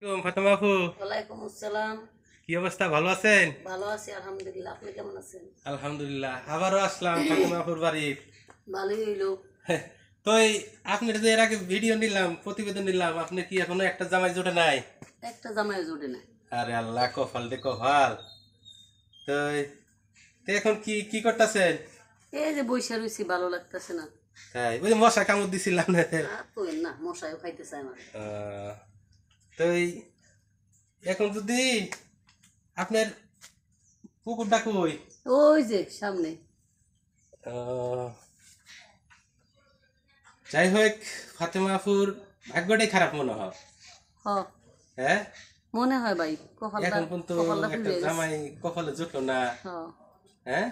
ফাতেমা আপু, ওয়ালাইকুম আসসালাম। কি অবস্থা? ভালো আছেন? ভালো আছি আলহামদুলিল্লাহ। আপনি কেমন আছেন? আলহামদুলিল্লাহ। আবারও আসলাম ফাতেমা আপুর বাড়ি। ভালোই হইলো। তো আপনার যে এর আগে ভিডিও নিলাম, প্রতিবেদন নিলাম, আপনি কি এখনো একটা জামাই জোটে নাই? একটা জামাই জুটে না। আরে আল্লাহ, কপাল রে কপাল। তো তো এখন কি কি করতেছেন? এই যে বইসা রইছি, ভালো লাগতেছে না। তাই ওই যে মশা কামড় দিছিলাম না? আর তো না, মশাইও খাইতে চায় না। আহ, তো এখন যদি আপনার পুকুরটা কই? ওই যে সামনে। আহ, যাই হোক, ফাতেমা আপুর ভাগ্যটাই খারাপ মনে হয়। হ, হ্যাঁ, মনে হয় ভাই, কপালটা এখন কিন্তু কপালটা একটা ফুলে গেছে। জামাই কপালে জুটলো না। হ, হ্যাঁ,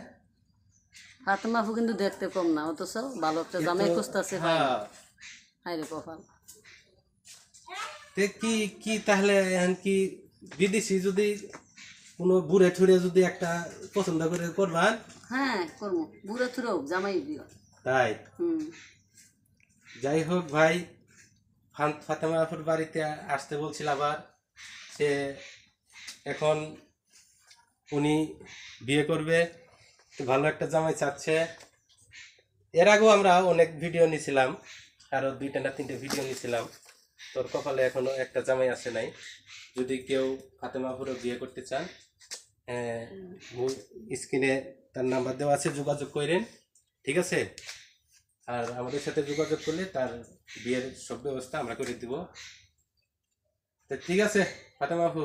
হাতে মাফু কিন্তু দেখতে কম না, অথচ ভালো একটা কিন্তু জামাই খুঁজতেছে, পায় না। হ্যাঁ, হাই রে কপাল। তে কি কি তাহলে এখন কি বিদেশি যদি কোনো বুড়ে ঠুড়ে যদি একটা পছন্দ করে করবান? হ্যাঁ, করবো। বুড়ো থুড়ো জামাই দিও। তাই হুম। যাই হোক ভাই, ফাতেমা আপুর বাড়িতে আসতে বলছিল আবার। সে এখন উনি বিয়ে করবে, তো ভালো একটা জামাই চাচ্ছে। এর আগেও আমরা অনেক ভিডিও নিছিলাম, আরো 2টা না 3টে ভিডিও নিছিলাম। তোর কপালে এখনো একটা জামাই আসে নাই। যদি কেউ ফাতেমা আপুরও বিয়ে করতে চান, স্ক্রিনে তার নাম্বার দেওয়া আছে, যোগাযোগ করেন। ঠিক আছে? আর আমাদের সাথে যোগাযোগ করলে তার বিয়ের সব ব্যবস্থা আমরা করে দিব। তো ঠিক আছে ফাতেমা আপু,